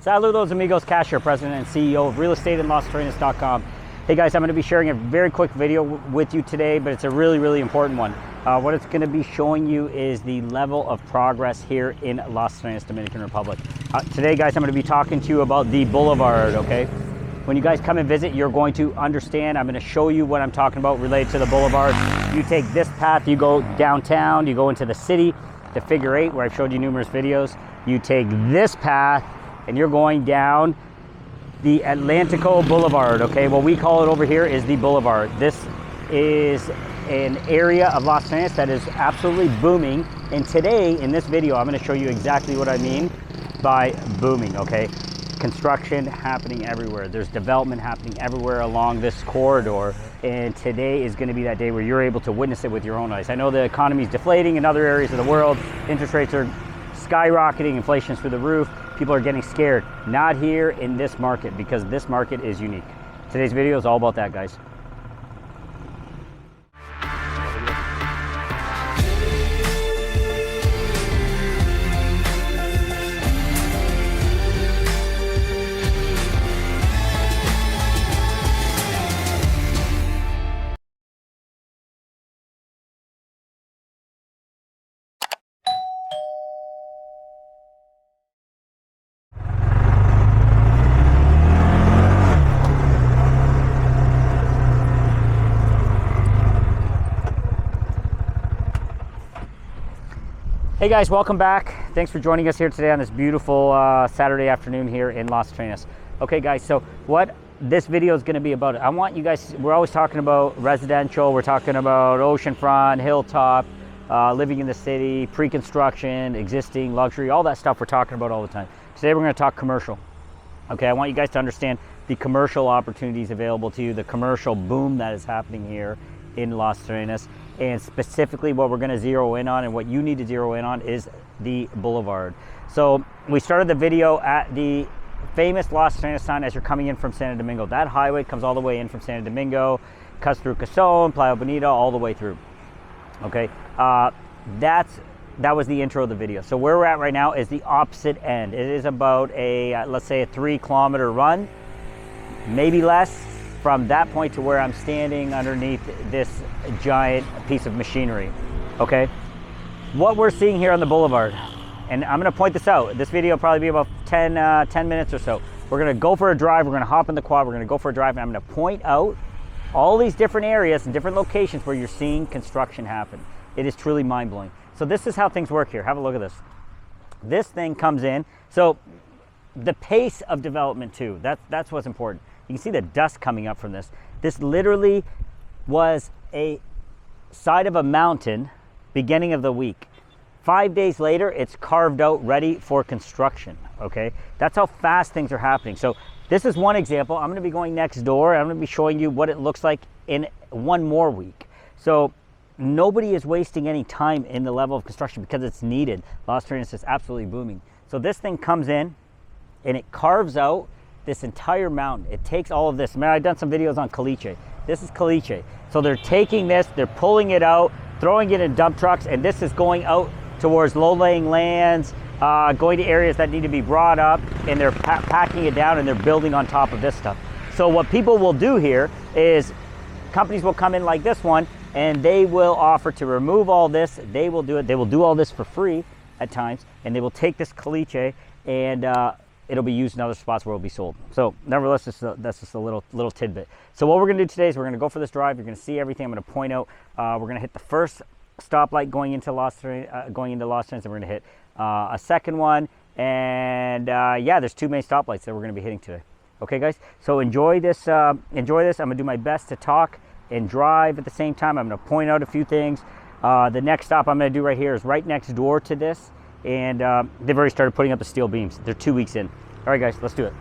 Saludos amigos, Kash here, President and CEO of realestateandlosterrenas.com. Hey guys, I'm going to be sharing a very quick video with you today, but it's a really important one. What it's going to be showing you is the level of progress here in Las Terrenas, Dominican Republic. Today guys, I'm going to be talking to you about the Boulevard, okay? When you guys come and visit, you're going to understand. I'm going to show you what I'm talking about related to the Boulevard. You take this path, you go downtown, you go into the city, the figure 8 where I've showed you numerous videos. You take this path and you're going down the Atlantico Boulevard, okay? What we call it over here is the Boulevard. This is an area of Las Terrenas that is absolutely booming. And today, in this video, I'm gonna show you exactly what I mean by booming, okay? Construction happening everywhere. There's development happening everywhere along this corridor. And today is gonna be that day where you're able to witness it with your own eyes. I know the economy is deflating in other areas of the world. Interest rates are skyrocketing, inflation's through the roof. People are getting scared. Not here in this market, because this market is unique. Today's video is all about that, guys. Hey guys, welcome back. Thanks for joining us here today on this beautiful Saturday afternoon here in Las Terrenas. Okay guys, so what this video is gonna be about, I want you guys, we're always talking about residential, we're talking about oceanfront, hilltop, living in the city, pre-construction, existing, luxury, all that stuff we're talking about all the time. Today we're gonna talk commercial. Okay, I want you guys to understand the commercial opportunities available to you, the commercial boom that is happening here in Las Terrenas. And specifically what we're going to zero in on and what you need to zero in on is the Boulevard. So we started the video at the famous Las Terrenas sign as you're coming in from Santo Domingo. That highway comes all the way in from Santo Domingo, cuts through Cason, Playa Bonita, all the way through. Okay, that was the intro of the video. So where we're at right now is the opposite end. It is about a, let's say a 3-kilometer run, maybe less, from that point to where I'm standing underneath this giant piece of machinery, okay? What we're seeing here on the Boulevard, and I'm gonna point this out, this video will probably be about 10 minutes or so. We're gonna go for a drive, we're gonna hop in the quad, we're gonna go for a drive, and I'm gonna point out all these different areas and different locations where you're seeing construction happen. It is truly mind-blowing. So this is how things work here. Have a look at this. This thing comes in, so the pace of development too, that's what's important. You can see the dust coming up from this. This literally was a side of a mountain beginning of the week. 5 days later, it's carved out, ready for construction, okay? That's how fast things are happening. So this is one example. I'm gonna be going next door. I'm gonna be showing you what it looks like in one more week. So nobody is wasting any time in the level of construction because it's needed. Las Terrenas is absolutely booming. So this thing comes in and it carves out this entire mountain. It takes all of this. Man, I've done some videos on caliche. This is caliche. So they're taking this, they're pulling it out, throwing it in dump trucks, and this is going out towards low-laying lands, going to areas that need to be brought up, and they're packing it down and they're building on top of this stuff. So what people will do here is companies will come in like this one and they will offer to remove all this. They will do it. They will do all this for free at times, and they will take this caliche and it'll be used in other spots where it'll be sold. So nevertheless, that's just a little tidbit. So what we're gonna do today is we're gonna go for this drive. You're gonna see everything. I'm gonna point out. We're gonna hit the first stoplight going into Las Terrenas, and we're gonna hit a second one. And yeah, there's 2 main stoplights that we're gonna be hitting today. Okay, guys. So enjoy this. Enjoy this. I'm gonna do my best to talk and drive at the same time. I'm gonna point out a few things. The next stop I'm gonna do right here is right next door to this. And they've already started putting up the steel beams. They're 2 weeks in. All right, guys, let's do it.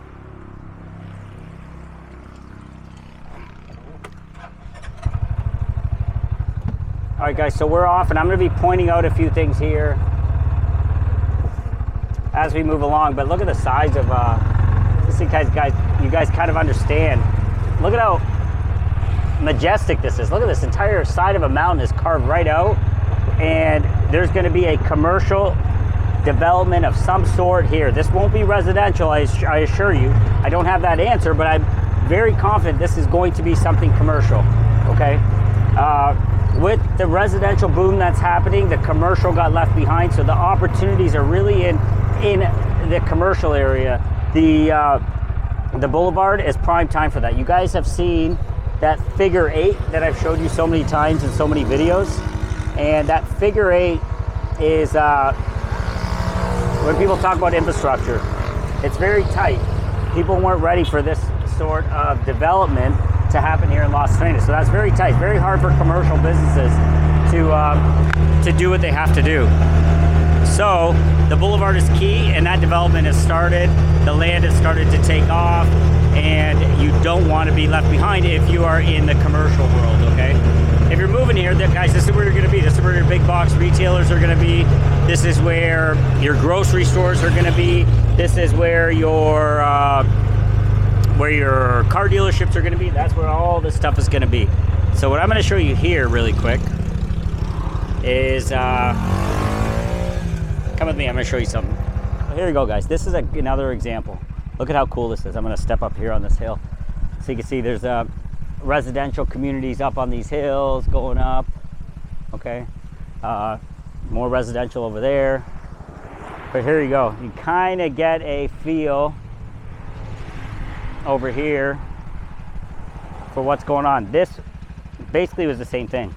All right, guys, so we're off, and I'm going to be pointing out a few things here as we move along. But look at the size of this. You guys kind of understand. Look at how majestic this is. Look at this entire side of a mountain is carved right out, and there's going to be a commercial development of some sort here. This won't be residential, I assure you. I don't have that answer, but I'm very confident this is going to be something commercial, okay? With the residential boom that's happening, the commercial got left behind, so the opportunities are really in the commercial area. The Boulevard is prime time for that. You guys have seen that figure 8 that I've showed you so many times in so many videos, and that figure 8 is when people talk about infrastructure, it's very tight. People weren't ready for this sort of development to happen here in Las Terrenas. So that's very tight, very hard for commercial businesses to do what they have to do. So the Boulevard is key, and that development has started. The land has started to take off, and you don't want to be left behind if you are in the commercial world, okay? If you're moving here, guys, this is where you're going to be. This is where your big box retailers are going to be. This is where your grocery stores are going to be. This is where your car dealerships are going to be. That's where all this stuff is going to be. So what I'm going to show you here really quick is, come with me, I'm going to show you something. So here you go, guys. This is another example. Look at how cool this is. I'm going to step up here on this hill. So you can see there's residential communities up on these hills going up, okay? More residential over there. But here you go. You kind of get a feel over here for what's going on. This basically was the same thing,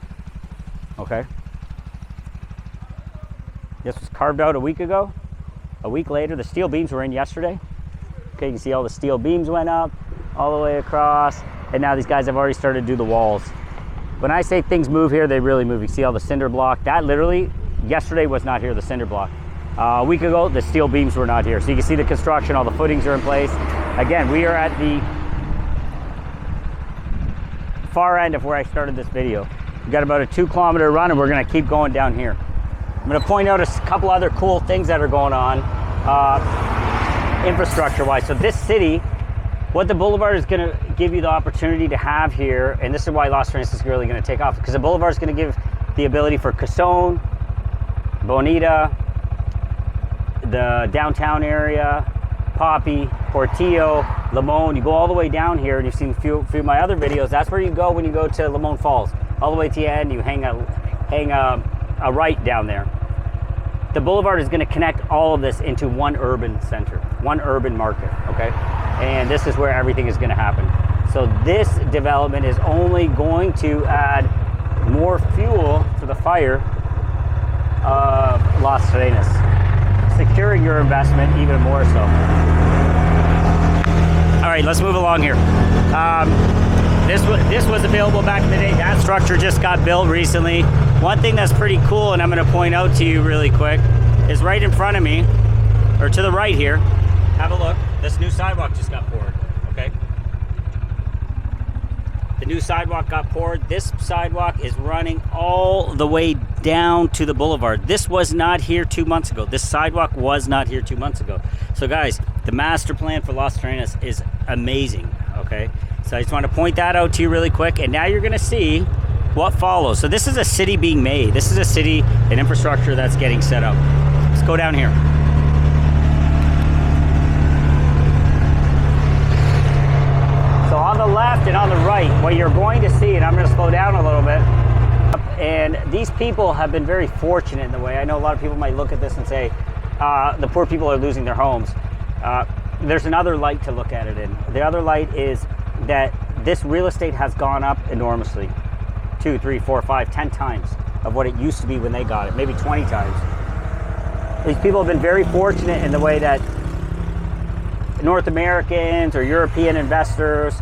okay? This was carved out a week ago. A week later, the steel beams were in yesterday. Okay, you can see all the steel beams went up all the way across, and now these guys have already started to do the walls. When I say things move here, they really move. You see all the cinder block. That literally, yesterday was not here, the cinder block. A week ago, the steel beams were not here. So you can see the construction, all the footings are in place. Again, we are at the far end of where I started this video. We've got about a 2-kilometer run, and we're gonna keep going down here. I'm gonna point out a couple other cool things that are going on infrastructure-wise. So this city, what the Boulevard is gonna give you the opportunity to have here, and this is why Las Terrenas is really gonna take off, because the Boulevard is gonna give the ability for Cason, Bonita, the downtown area, Poppy, Portillo, Limon. You go all the way down here, and you've seen a few of my other videos. That's where you go when you go to Limon Falls. All the way to the end, you hang a right down there. The Boulevard is going to connect all of this into one urban center, one urban market, okay? And this is where everything is going to happen. So this development is only going to add more fuel to the fire of Las Terrenas, securing your investment even more so. All right, let's move along here. This was available back in the day. That structure just got built recently. One thing that's pretty cool, and I'm going to point out to you really quick, is right in front of me, or to the right here. Have a look. This new sidewalk just got poured, okay? The new sidewalk got poured. This sidewalk is running all the way down to the Boulevard. This was not here 2 months ago. This sidewalk was not here 2 months ago. So guys, the master plan for Las Terrenas is amazing, okay? So I just want to point that out to you really quick, and now you're going to see what follows. So this is a city being made. This is a city and infrastructure that's getting set up. Let's go down here. So on the left and on the right, what you're going to see, and I'm going to slow down a little bit, and these people have been very fortunate in the way. I know a lot of people might look at this and say, the poor people are losing their homes. There's another light to look at it in. The other light is that this real estate has gone up enormously. 2, 3, 4, 5, 10 times of what it used to be when they got it, maybe 20 times. These people have been very fortunate in the way that North Americans or European investors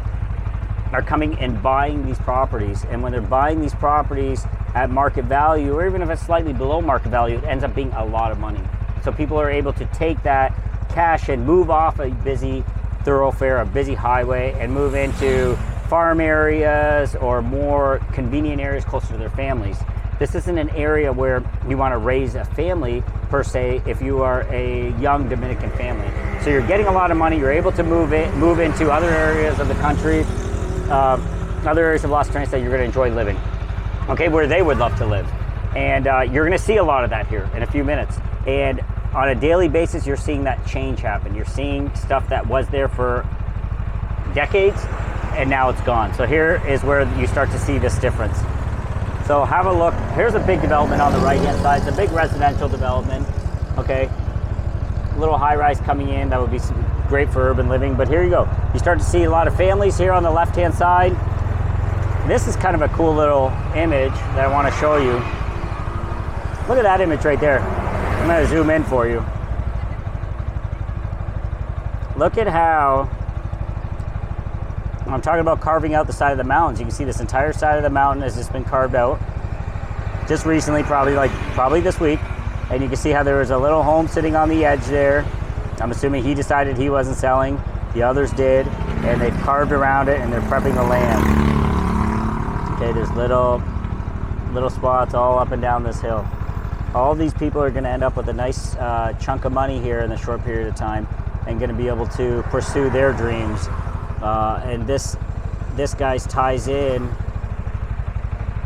are coming and buying these properties. And when they're buying these properties at market value, or even if it's slightly below market value, it ends up being a lot of money. So people are able to take that cash and move off a busy thoroughfare, a busy highway, and move into farm areas or more convenient areas closer to their families. This isn't an area where you want to raise a family per se if you are a young Dominican family. So you're getting a lot of money, you're able to move into other areas of the country, other areas of Las Terrenas that you're going to enjoy living, okay, where they would love to live. And you're going to see a lot of that here in a few minutes. And on a daily basis, you're seeing that change happen. You're seeing stuff that was there for decades, and now it's gone. So here is where you start to see this difference. So have a look. Here's a big development on the right-hand side. It's a big residential development, okay? A little high-rise coming in. That would be great for urban living, but here you go. You start to see a lot of families here on the left-hand side. This is kind of a cool little image that I want to show you. Look at that image right there. I'm going to zoom in for you. Look at how, I'm talking about carving out the side of the mountains. You can see this entire side of the mountain has just been carved out. Just recently, probably this week. And you can see how there was a little home sitting on the edge there. I'm assuming he decided he wasn't selling. The others did. And they've carved around it and they're prepping the land. Okay, there's little spots all up and down this hill. All these people are going to end up with a nice chunk of money here in a short period of time and going to be able to pursue their dreams. And this guys ties in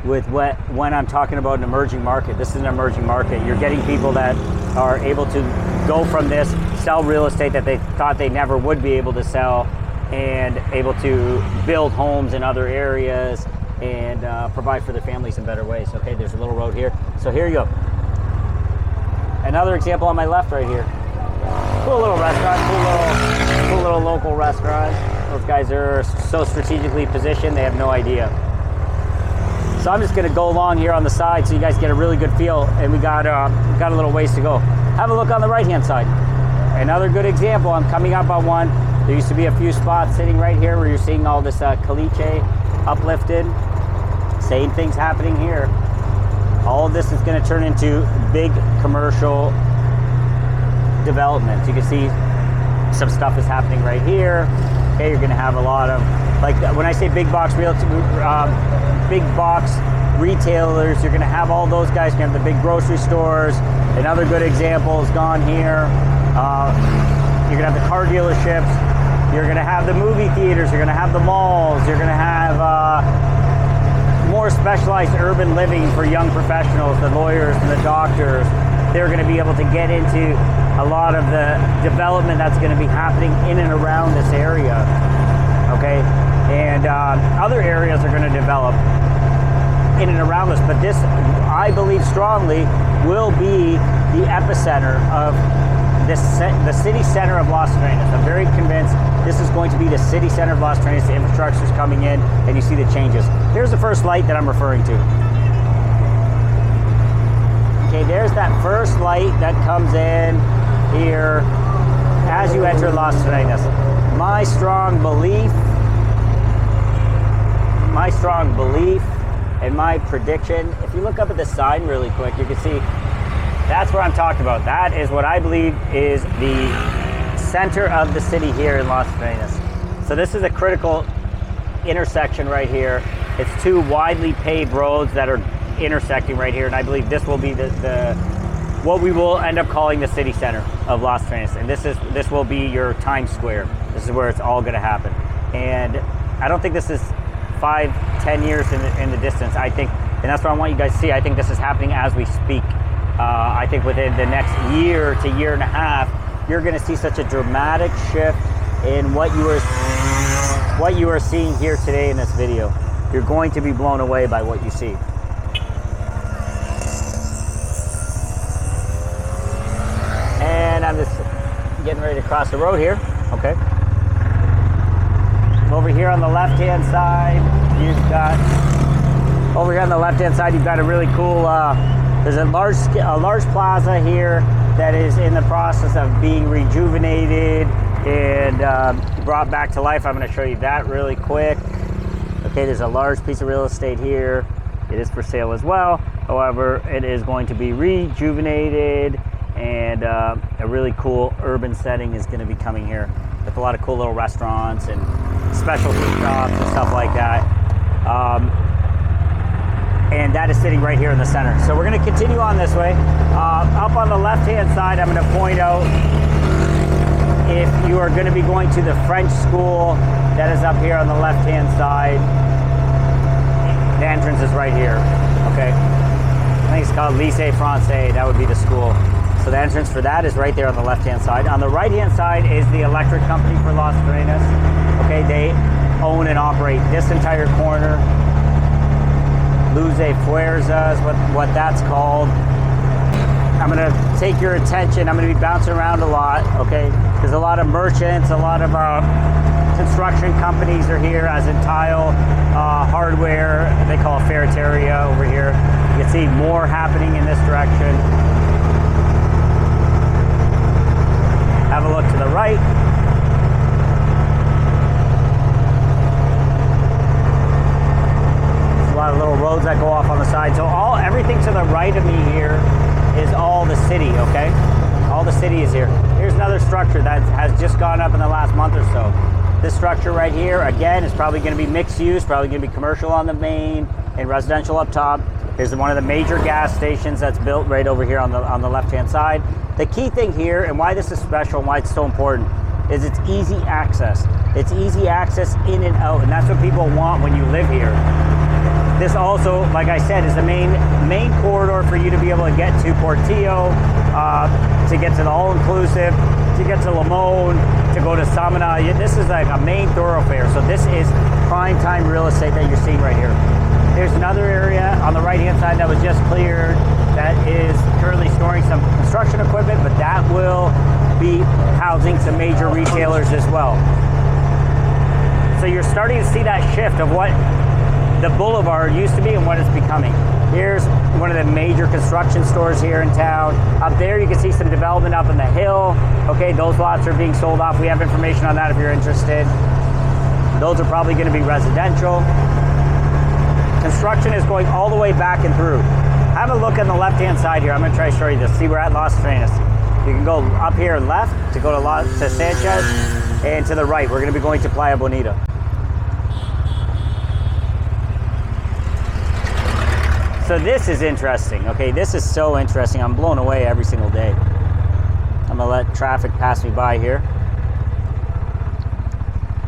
with when I'm talking about an emerging market. This is an emerging market. You're getting people that are able to go from this, sell real estate that they thought they never would be able to sell, and able to build homes in other areas and provide for their families in better ways. Okay, there's a little road here. So here you go. Another example on my left right here. Cool little restaurant, cool little local restaurant. Those guys are so strategically positioned, they have no idea. So I'm just gonna go along here on the side so you guys get a really good feel, and we got a little ways to go. Have a look on the right-hand side. Another good example, I'm coming up on one. There used to be a few spots sitting right here where you're seeing all this caliche uplifted. Same thing's happening here. All of this is going to turn into big commercial development. You can see some stuff is happening right here. Okay, you're going to have a lot of, like when I say big box retailers, you're going to have all those guys. You're going to have the big grocery stores. Another good example is gone here. You're going to have the car dealerships. You're going to have the movie theaters. You're going to have the malls. You're going to have more specialized urban living for young professionals, the lawyers and the doctors. They're going to be able to get into a lot of the development that's going to be happening in and around this area, okay? And other areas are going to develop in and around us, but this, I believe strongly, will be the epicenter of the city center of Las Terrenas. I'm very convinced this is going to be the city center of Las Terrenas. The infrastructure is coming in, and you see the changes. Here's the first light that I'm referring to. Okay, there's that first light that comes in here as you enter Las Terrenas. My strong belief and my prediction, if you look up at the sign really quick, you can see that's what I'm talking about. That is what I believe is the center of the city here in Las Terrenas. So this is a critical intersection right here. It's two widely paved roads that are intersecting right here, and I believe this will be what we will end up calling the city center of Las Terrenas. And this will be your Times Square. This is where it's all going to happen. And I don't think this is 5-10 years in the distance. I think, and that's what I want you guys to see, I think this is happening as we speak. I think within the next year to year and a half, you're going to see such a dramatic shift in what you are seeing here today in this video. You're going to be blown away by what you see. And I'm just getting ready to cross the road here. Okay. Over here on the left-hand side, you've got a really cool. There's a large plaza here that is in the process of being rejuvenated and brought back to life. I'm going to show you that really quick. Okay, there's a large piece of real estate here. It is for sale as well. However, it is going to be rejuvenated, and a really cool urban setting is going to be coming here with a lot of cool little restaurants and specialty shops and stuff like that. And that is sitting right here in the center. So we're going to continue on this way. Up on the left-hand side, I'm going to point out, if you are going to be going to the French school, that is up here on the left-hand side. The entrance is right here, okay? I think it's called Lycée Français. That would be the school. So the entrance for that is right there on the left-hand side. On the right-hand side is the electric company for Las Terrenas. Okay, they own and operate this entire corner. Luce Fuerza is what that's called. I'm gonna take your attention. I'm gonna be bouncing around a lot, okay? There's a lot of merchants, a lot of construction companies are here, as in tile, hardware, they call it ferreteria over here. You can see more happening in this direction. Have a look to the right. There's a lot of little roads that go off on the side. So everything to the right of me here is all the city, okay? All the city is here. Here's another structure that has just gone up in the last month or so. This structure right here, again, is probably gonna be mixed use, probably gonna be commercial on the main and residential up top. Here's one of the major gas stations that's built right over here on the left-hand side. The key thing here, and why this is special and why it's so important, is it's easy access. It's easy access in and out, and that's what people want when you live here. This also, like I said, is the main corridor for you to be able to get to Portillo, to get to the all-inclusive, to get to Limon, to go to Samana. This is like a main thoroughfare, so this is prime time real estate that you're seeing right here. There's another area on the right-hand side that was just cleared that is currently storing some construction equipment, but that will be housing some major retailers as well. So you're starting to see that shift of what the Boulevard used to be and what it's becoming. Here's one of the major construction stores here in town. Up there you can see some development up in the hill. Okay, those lots are being sold off. We have information on that if you're interested. Those are probably going to be residential. Construction is going all the way back and through. Have a look on the left-hand side here. I'm going to try to show you this. See, we're at Las Terrenas. You can go up here left to go to Sanchez, and to the right, we're going to be going to Playa Bonita. So this is interesting. Okay, this is so interesting. I'm blown away every single day. I'm going to let traffic pass me by here.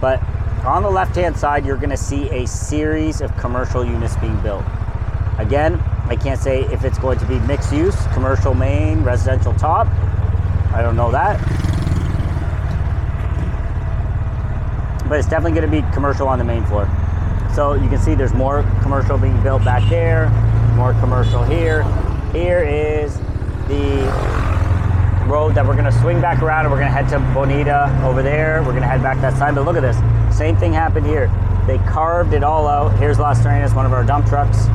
But on the left-hand side, you're going to see a series of commercial units being built. Again, I can't say if it's going to be mixed use, commercial main, residential top. I don't know that. But it's definitely going to be commercial on the main floor. So you can see there's more commercial being built back there, more commercial here. Here is the road that we're going to swing back around, and we're going to head to Bonita over there. We're going to head back that side. But look at this. Same thing happened here. They carved it all out. Here's Las Terrenas, one of our dump trucks.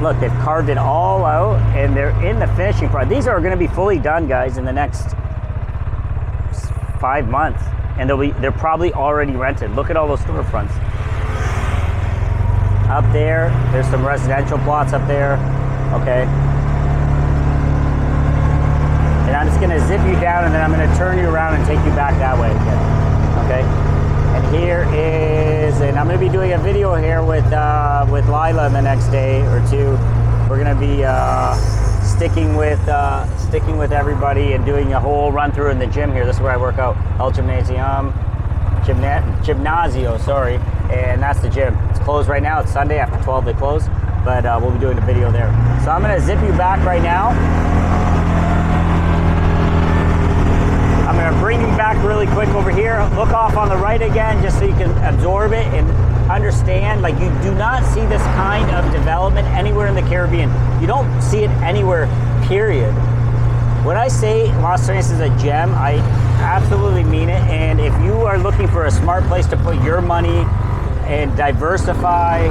Look, they've carved it all out, and they're in the finishing part. These are going to be fully done, guys, in the next 5 months, and they're probably already rented. Look at all those storefronts. Up there's some residential plots up there. Okay. And I'm just going to zip you down, and then I'm going to turn you around and take you back that way again. Okay, and here is, and I'm going to be doing a video here with Lila in the next day or two. We're going to be sticking with everybody and doing a whole run through in the gym here. This is where I work out, El Gimnasio, sorry, and that's the gym. It's closed right now. It's Sunday after 12 they close, but we'll be doing a video there. So I'm going to zip you back right now. I'm going to bring you back really quick over here. Look off on the right again, just so you can absorb it and understand. Like, you do not see this kind of development anywhere in the Caribbean. You don't see it anywhere, period. When I say Las Terrenas is a gem, I absolutely mean it. And if you are looking for a smart place to put your money and diversify,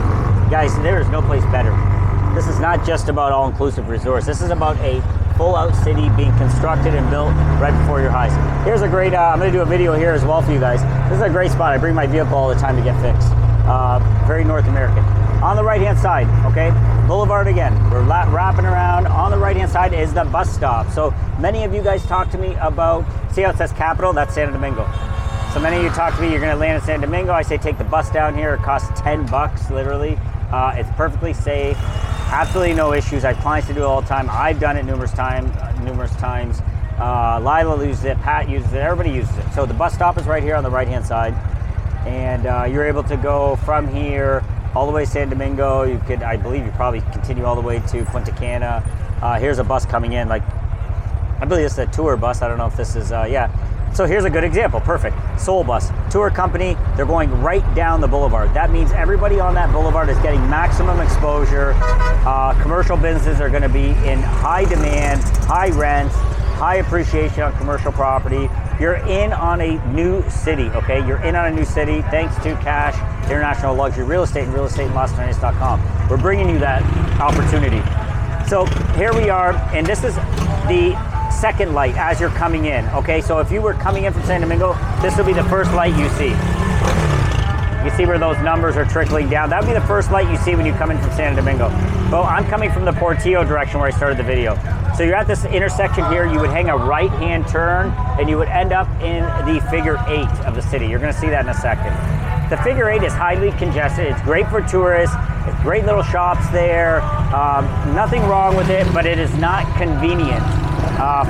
guys, there is no place better. This is not just about all-inclusive resorts. This is about a full-out city being constructed and built right before your eyes. Here's a great, I'm going to do a video here as well for you guys. This is a great spot. I bring my vehicle all the time to get fixed. Very North American. On the right-hand side, okay, Boulevard again. We're wrapping around. On the right-hand side is the bus stop. So many of you guys talk to me about, see how it says Capital? That's Santo Domingo. So many of you talk to me, you're going to land in Santo Domingo. I say take the bus down here. It costs $10 literally. It's perfectly safe. Absolutely no issues. I have clients to do it all the time. I've done it numerous times. Lila uses it, Pat uses it, everybody uses it. So the bus stop is right here on the right-hand side. And you're able to go from here all the way to San Domingo. You could, I believe you probably continue all the way to Punta Cana. Here's a bus coming in, like, I believe this is a tour bus. I don't know if this is, yeah. So here's a good example, perfect. Soul Bus, tour company, they're going right down the boulevard. That means everybody on that boulevard is getting maximum exposure. Commercial businesses are gonna be in high demand, high rents, high appreciation on commercial property. You're in on a new city, okay? You're in on a new city thanks to Kash, International Luxury Real Estate, and realestateandlosternas.com. We're bringing you that opportunity. So here we are, and this is the second light as you're coming in, okay? So if you were coming in from San Domingo, this will be the first light you see. You see where those numbers are trickling down. That would be the first light you see when you come in from San Domingo. Well, I'm coming from the Portillo direction where I started the video. So you're at this intersection here, you would hang a right-hand turn, and you would end up in the figure 8 of the city. You're gonna see that in a second. The figure 8 is highly congested. It's great for tourists. It's great little shops there. Nothing wrong with it, but it is not convenient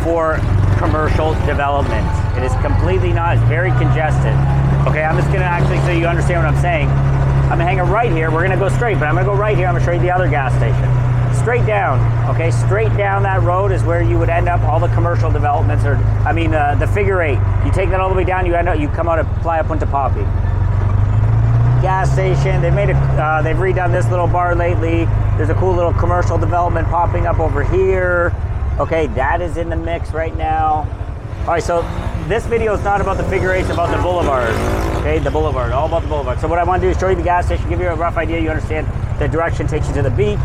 for commercial development. It is completely not. It's very congested. Okay, I'm just gonna actually, so you understand what I'm saying, I'm gonna hang a right here. We're gonna go straight, but I'm gonna go right here. I'm gonna show you the other gas station. Straight down, okay, straight down that road is where you would end up all the commercial developments, or I mean the figure 8. You take that all the way down, you come out of Playa Punta Poppy. Gas station, they've redone this little bar lately. There's a cool little commercial development popping up over here. Okay, that is in the mix right now. All right, so this video is not about the figure 8, it's about the boulevard. Okay, the boulevard, all about the boulevard. So what I want to do is show you the gas station, give you a rough idea, you understand the direction takes you to the beach,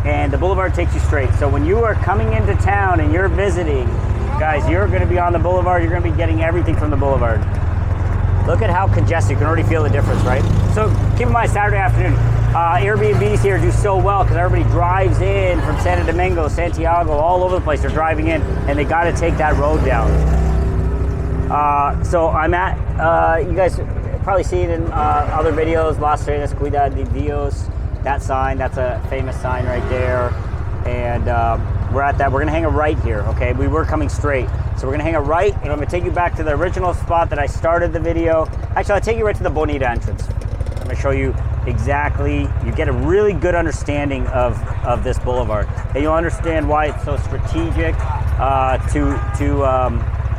and the boulevard takes you straight. So when you are coming into town and you're visiting, guys, you're gonna be on the boulevard, you're gonna be getting everything from the boulevard. Look at how congested, you can already feel the difference, right? So keep in mind, Saturday afternoon, Airbnbs here do so well because everybody drives in from Santo Domingo, Santiago, all over the place. They're driving in and they got to take that road down. So I'm at, you guys probably see it in other videos, Las Terrenas, Cuidado de Dios. That sign, that's a famous sign right there. And we're at that, we're gonna hang a right here, okay? We were coming straight. So we're gonna hang a right, and I'm gonna take you back to the original spot that I started the video. Actually, I'll take you right to the Bonita entrance. I'm gonna show you exactly, you get a really good understanding of this boulevard. And you'll understand why it's so strategic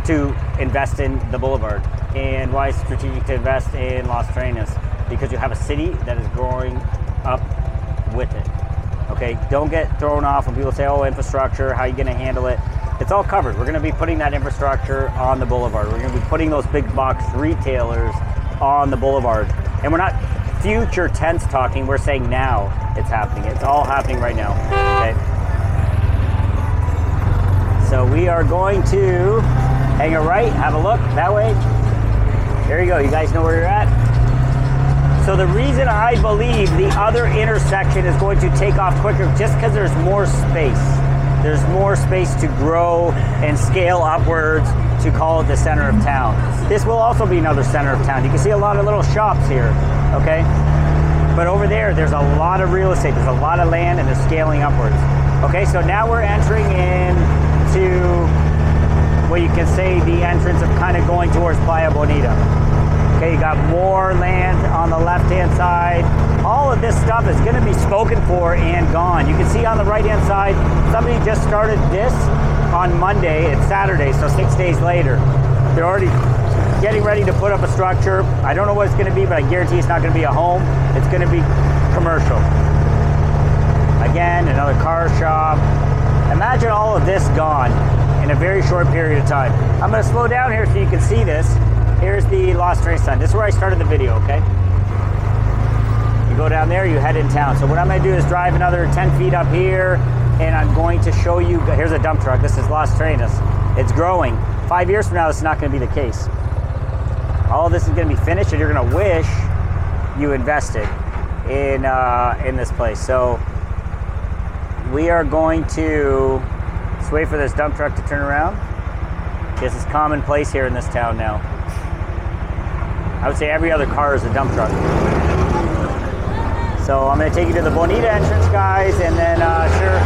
to invest in the boulevard, and why it's strategic to invest in Las Terrenas, because you have a city that is growing up with it. Okay, don't get thrown off when people say, oh, infrastructure, how are you gonna handle it? It's all covered. We're gonna be putting that infrastructure on the boulevard. We're gonna be putting those big box retailers on the boulevard. And we're not future tense talking, we're saying now it's happening. It's all happening right now, okay? So we are going to hang a right, have a look that way. There you go, you guys know where you're at. So the reason I believe the other intersection is going to take off quicker, just because there's more space. There's more space to grow and scale upwards to call it the center of town. This will also be another center of town. You can see a lot of little shops here, okay? But over there, there's a lot of real estate. There's a lot of land, and they're scaling upwards. Okay, so now we're entering into what you can say the entrance of kind of going towards Playa Bonita. Okay, you got more land on the left-hand side. All of this stuff is gonna be spoken for and gone. You can see on the right-hand side, somebody just started this on Monday. It's Saturday, so 6 days later. They're already getting ready to put up a structure. I don't know what it's gonna be, but I guarantee it's not gonna be a home. It's gonna be commercial. Again, another car shop. Imagine all of this gone in a very short period of time. I'm gonna slow down here so you can see this. Here's the Las Terrenas sign. This is where I started the video, okay? You go down there, you head in town. So what I'm gonna do is drive another 10 feet up here, and I'm going to show you, here's a dump truck. This is Las Terrenas. It's growing. 5 years from now, this is not gonna be the case. All of this is gonna be finished, and you're gonna wish you invested in this place. So we are going to just wait for this dump truck to turn around. This is commonplace here in this town now. I would say every other car is a dump truck. So I'm gonna take you to the Bonita entrance, guys, and then share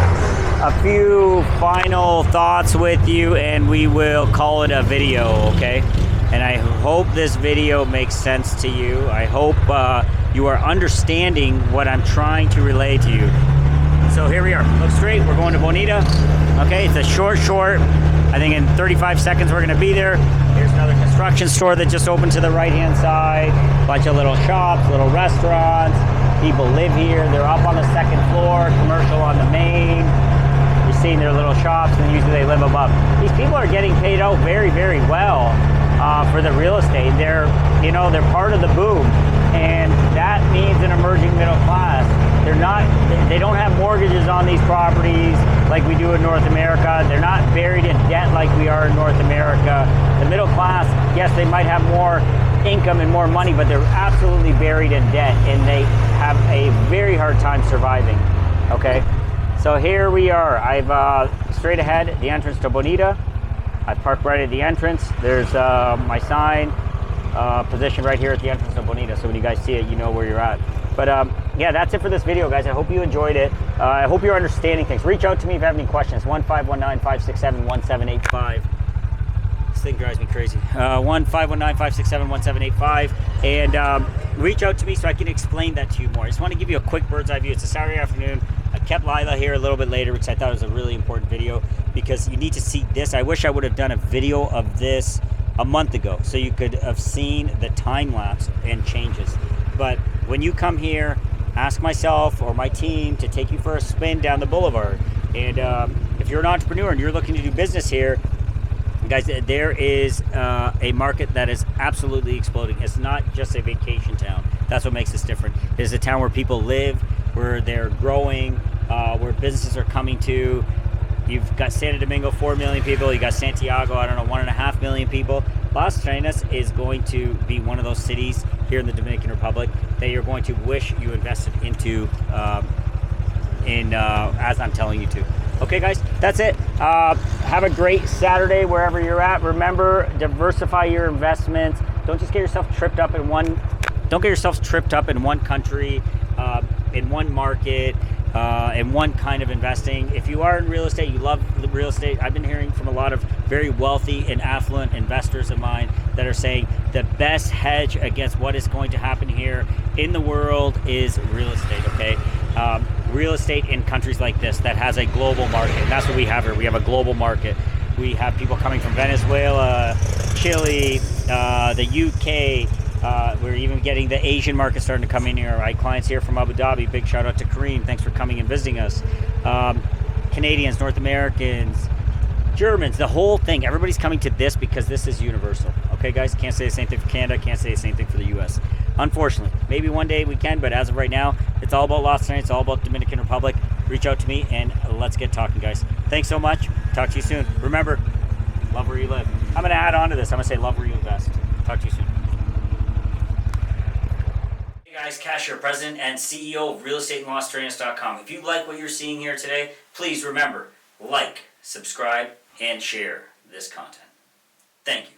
a few final thoughts with you, and we will call it a video, okay? And I hope this video makes sense to you. I hope you are understanding what I'm trying to relay to you. So here we are. Look straight. We're going to Bonita. Okay, it's a short. I think in 35 seconds we're going to be there. Here's another construction store that just opened to the right-hand side. Bunch of little shops, little restaurants. People live here. They're up on the second floor. Commercial on the main. You're seeing their little shops, and usually they live above. These people are getting paid out very, very well for the real estate. They're part of the boom, and that means an emerging middle class. They don't have mortgages on these properties like we do in North America. They're not buried in debt like we are in North America. The middle class, yes, they might have more income and more money, but they're absolutely buried in debt, and they have a very hard time surviving. Okay, so here we are. I've straight ahead, the entrance to Bonita. I parked right at the entrance. There's my sign positioned right here at the entrance to Bonita, so when you guys see it, you know where you're at. But yeah, that's it for this video, guys. I hope you enjoyed it. I hope you're understanding things. Reach out to me if you have any questions. 1-519-567-1785. This thing drives me crazy. 1-519-567-1785. And reach out to me so I can explain that to you more. I just want to give you a quick bird's eye view. It's a Saturday afternoon. I kept Lila here a little bit later because I thought it was a really important video because you need to see this. I wish I would have done a video of this a month ago so you could have seen the time lapse and changes. But when you come here, ask myself or my team to take you for a spin down the Boulevard. And if you're an entrepreneur and you're looking to do business here, guys, there is a market that is absolutely exploding. It's not just a vacation town. That's what makes this different. It's a town where people live, where they're growing, where businesses are coming to. You've got Santo Domingo, 4 million people. You got Santiago, 1.5 million people. Las Terrenas is going to be one of those cities here in the Dominican Republic that you're going to wish you invested into as I'm telling you to. Okay, guys, that's it. Have a great Saturday wherever you're at. Remember, diversify your investments. Don't just get yourself tripped up in one. Don't get yourself tripped up in one country, in one market, in one kind of investing. If you are in real estate, you love real estate. I've been hearing from a lot of very wealthy and affluent investors of mine that are saying the best hedge against what is going to happen here in the world is real estate. Okay. Real estate in countries like this that has a global market. And that's what we have here. We have a global market. We have people coming from Venezuela, Chile, the UK. We're even getting the Asian market starting to come in here. Our clients here from Abu Dhabi. Big shout out to Kareem. Thanks for coming and visiting us. Canadians, North Americans, Germans, the whole thing. Everybody's coming to this because this is universal. Okay, guys? Can't say the same thing for Canada. Can't say the same thing for the US. Unfortunately, maybe one day we can, but as of right now, it's all about Las Terrenas. It's all about Dominican Republic. Reach out to me and let's get talking, guys. Thanks so much. Talk to you soon. Remember, love where you live. I'm going to add on to this. I'm going to say love where you invest. Talk to you soon. Hey guys, Kash here, President and CEO of RealEstateInLasTerrenas.com. If you like what you're seeing here today, please remember, like, subscribe, and share this content. Thank you.